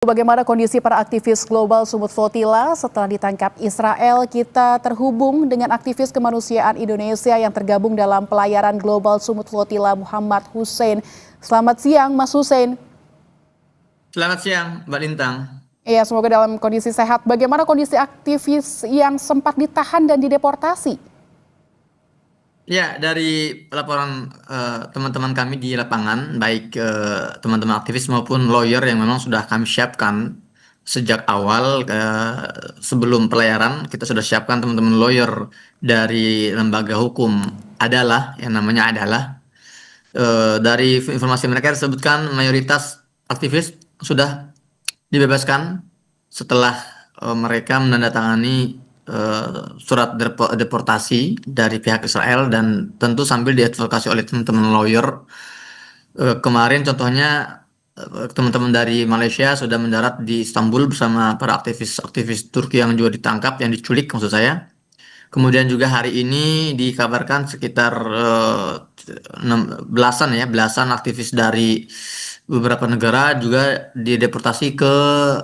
Bagaimana kondisi para aktivis global Sumut Flotilla setelah ditangkap Israel? Kita terhubung dengan aktivis kemanusiaan Indonesia yang tergabung dalam pelayaran global Sumut Flotilla, Muhammad Hussein. Selamat siang, Mas Hussein. Selamat siang, Mbak Lintang. Iya, semoga dalam kondisi sehat. Bagaimana kondisi aktivis yang sempat ditahan dan dideportasi? Ya, dari laporan teman-teman kami di lapangan, baik teman-teman aktivis maupun lawyer yang memang sudah kami siapkan sejak awal sebelum pelayaran, kita sudah siapkan teman-teman lawyer dari lembaga hukum adalah yang namanya adalah dari informasi mereka disebutkan mayoritas aktivis sudah dibebaskan setelah mereka menandatangani surat deportasi dari pihak Israel dan tentu sambil diadvokasi oleh teman-teman lawyer. Kemarin contohnya teman-teman dari Malaysia sudah mendarat di Istanbul bersama para aktivis-aktivis Turki yang juga ditangkap, yang diculik maksud saya. Kemudian juga hari ini dikabarkan sekitar belasan aktivis dari beberapa negara juga dideportasi ke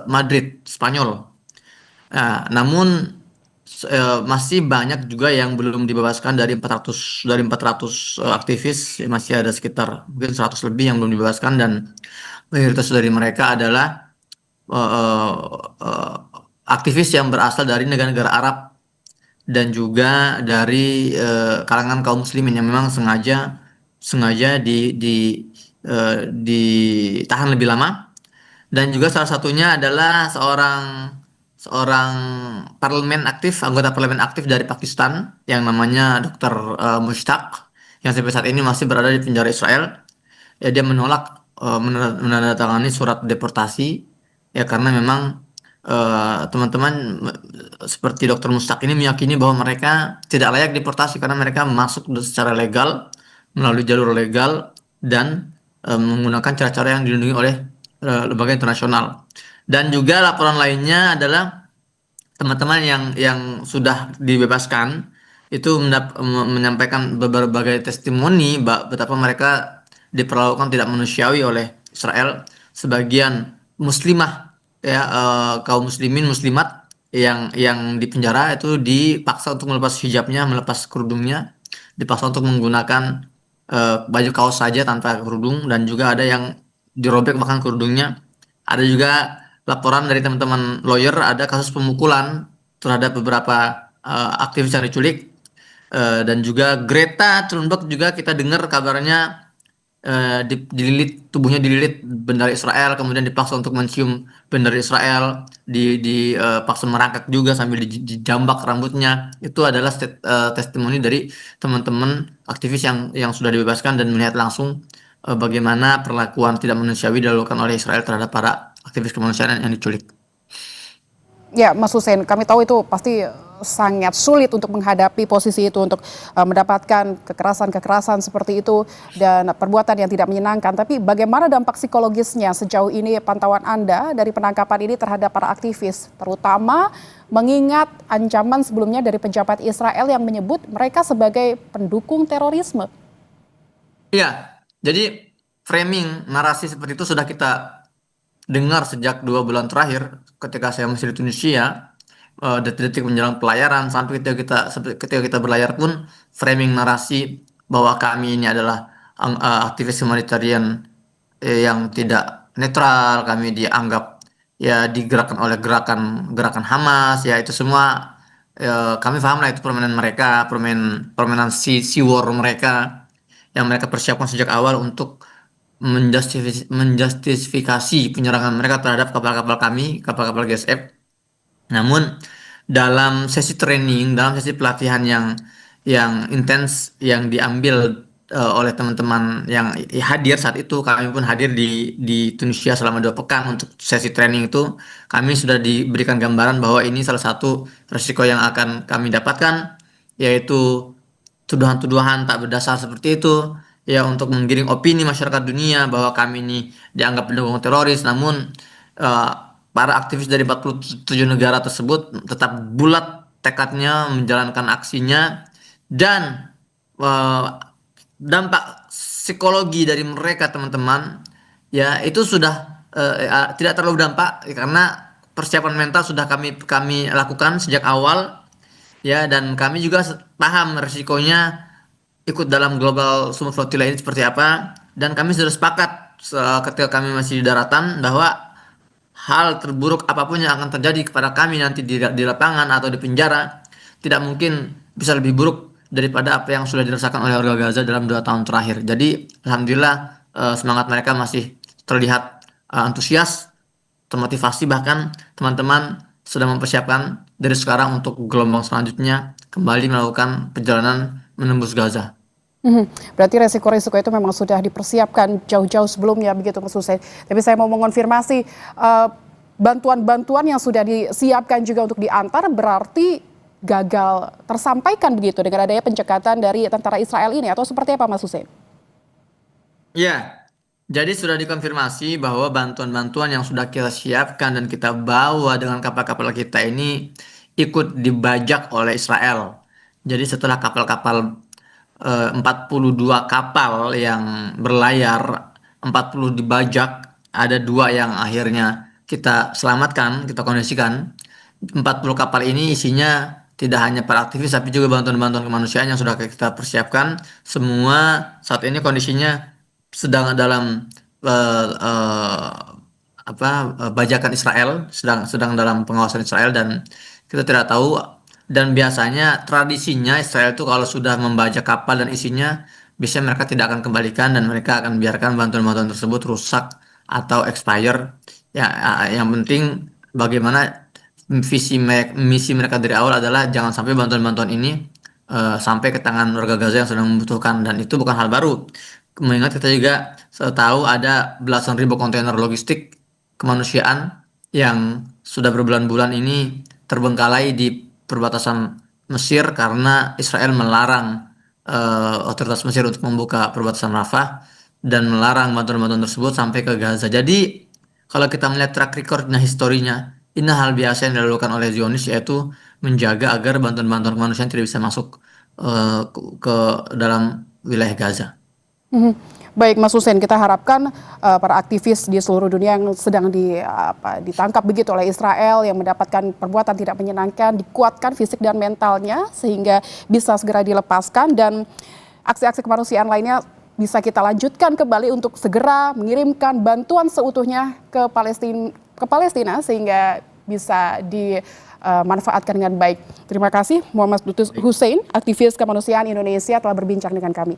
Madrid, Spanyol. Nah, namun masih banyak juga yang belum dibebaskan dari 400 aktivis, masih ada sekitar mungkin 100 lebih yang belum dibebaskan dan mayoritas dari mereka adalah eh, eh, aktivis yang berasal dari negara-negara Arab dan juga dari kalangan kaum muslimin yang memang sengaja sengaja ditahan lebih lama. Dan juga salah satunya adalah seorang seorang anggota parlemen aktif dari Pakistan yang namanya Dr. Mushtaq, yang sampai saat ini masih berada di penjara Israel. Ya, dia menolak menandatangani surat deportasi ya karena memang teman-teman seperti Dr. Mushtaq ini meyakini bahwa mereka tidak layak deportasi karena mereka masuk secara legal melalui jalur legal dan menggunakan cara-cara yang dilindungi oleh lembaga internasional. Dan juga laporan lainnya adalah teman-teman yang sudah dibebaskan itu menyampaikan berbagai testimoni betapa mereka diperlakukan tidak manusiawi oleh Israel. Sebagian muslimah ya, kaum muslimin muslimat yang dipenjara itu dipaksa untuk melepas hijabnya, melepas kerudungnya, dipaksa untuk menggunakan baju kaos saja tanpa kerudung, dan juga ada yang dirobek bahkan kerudungnya. Ada juga laporan dari teman-teman lawyer, ada kasus pemukulan terhadap beberapa aktivis yang diculik. Dan juga Greta Thunberg juga kita dengar kabarnya tubuhnya dililit bendera Israel, kemudian dipaksa untuk mencium bendera Israel, dipaksa merangkak juga sambil dijambak rambutnya. Itu adalah testimoni dari teman-teman aktivis yang sudah dibebaskan dan melihat langsung bagaimana perlakuan tidak manusiawi dilakukan oleh Israel terhadap para aktivis kemanusiaan yang diculik. Ya, Mas Hussein, kami tahu itu pasti sangat sulit untuk menghadapi posisi itu, untuk mendapatkan kekerasan-kekerasan seperti itu dan perbuatan yang tidak menyenangkan. Tapi bagaimana dampak psikologisnya sejauh ini, pantauan Anda dari penangkapan ini terhadap para aktivis, terutama mengingat ancaman sebelumnya dari pejabat Israel yang menyebut mereka sebagai pendukung terorisme? Iya, jadi framing narasi seperti itu sudah kita dengar sejak 2 bulan terakhir ketika saya masih di Tunisia, detik-detik menjelang pelayaran sampai ketika kita berlayar pun framing narasi bahwa kami ini adalah aktivis humanitarian yang tidak netral, kami dianggap ya digerakkan oleh gerakan Hamas, ya itu semua kami paham lah, itu permainan mereka, permainan si war mereka yang mereka persiapkan sejak awal untuk menjustifikasi penyerangan mereka terhadap kapal-kapal kami, kapal-kapal GSF. Namun dalam sesi pelatihan yang intens yang diambil oleh teman-teman yang hadir saat itu, kami pun hadir di Tunisia selama 2 pekan untuk sesi training itu, kami sudah diberikan gambaran bahwa ini salah satu risiko yang akan kami dapatkan, yaitu tuduhan-tuduhan tak berdasar seperti itu ya, untuk menggiring opini masyarakat dunia bahwa kami ini dianggap pendukung teroris. Namun eh, para aktivis dari 47 negara tersebut tetap bulat tekadnya menjalankan aksinya, dan eh, dampak psikologi dari mereka teman-teman ya itu sudah tidak terlalu dampak karena persiapan mental sudah kami lakukan sejak awal ya, dan kami juga paham risikonya ikut dalam global sumber flotilla ini seperti apa, dan kami sudah sepakat ketika kami masih di daratan bahwa hal terburuk apapun yang akan terjadi kepada kami nanti di lapangan atau di penjara tidak mungkin bisa lebih buruk daripada apa yang sudah dirasakan oleh warga Gaza dalam 2 tahun terakhir. Jadi alhamdulillah semangat mereka masih terlihat antusias, termotivasi, bahkan teman-teman sudah mempersiapkan dari sekarang untuk gelombang selanjutnya kembali melakukan perjalanan menembus Gaza. Berarti resiko-resiko itu memang sudah dipersiapkan jauh-jauh sebelumnya begitu Mas Hussein. Tapi saya mau mengonfirmasi bantuan-bantuan yang sudah disiapkan juga untuk diantar berarti gagal tersampaikan begitu dengan adanya pencekatan dari tentara Israel ini atau seperti apa Mas Hussein? Ya, jadi sudah dikonfirmasi bahwa bantuan-bantuan yang sudah kita siapkan dan kita bawa dengan kapal-kapal kita ini ikut dibajak oleh Israel. Jadi setelah kapal-kapal 42 kapal yang berlayar, 40 dibajak, ada 2 yang akhirnya kita selamatkan, kita kondisikan. 40 kapal ini isinya tidak hanya para aktivis tapi juga bantuan-bantuan kemanusiaan yang sudah kita persiapkan. Semua saat ini kondisinya sedang dalam eh, eh, bajakan Israel, sedang dalam pengawasan Israel, dan kita tidak tahu. Dan biasanya tradisinya Israel itu kalau sudah membajak kapal dan isinya, biasanya mereka tidak akan kembalikan dan mereka akan biarkan bantuan-bantuan tersebut rusak atau expire. Ya, yang penting bagaimana misi mereka dari awal adalah jangan sampai bantuan-bantuan ini sampai ke tangan warga Gaza yang sedang membutuhkan, dan itu bukan hal baru. Mengingat kita juga tahu ada belasan ribu kontainer logistik kemanusiaan yang sudah berbulan-bulan ini terbengkalai di perbatasan Mesir karena Israel melarang otoritas Mesir untuk membuka perbatasan Rafah dan melarang bantuan-bantuan tersebut sampai ke Gaza. Jadi kalau kita melihat track recordnya, historinya, ini hal biasa yang dilakukan oleh Zionis, yaitu menjaga agar bantuan-bantuan kemanusiaan tidak bisa masuk ke dalam wilayah Gaza. Mhm. Baik Mas Hussein, kita harapkan para aktivis di seluruh dunia yang sedang ditangkap begitu oleh Israel yang mendapatkan perbuatan tidak menyenangkan dikuatkan fisik dan mentalnya sehingga bisa segera dilepaskan, dan aksi-aksi kemanusiaan lainnya bisa kita lanjutkan kembali untuk segera mengirimkan bantuan seutuhnya ke Palestina sehingga bisa dimanfaatkan dengan baik. Terima kasih Muhammad Lutfi Hussein, aktivis kemanusiaan Indonesia telah berbincang dengan kami.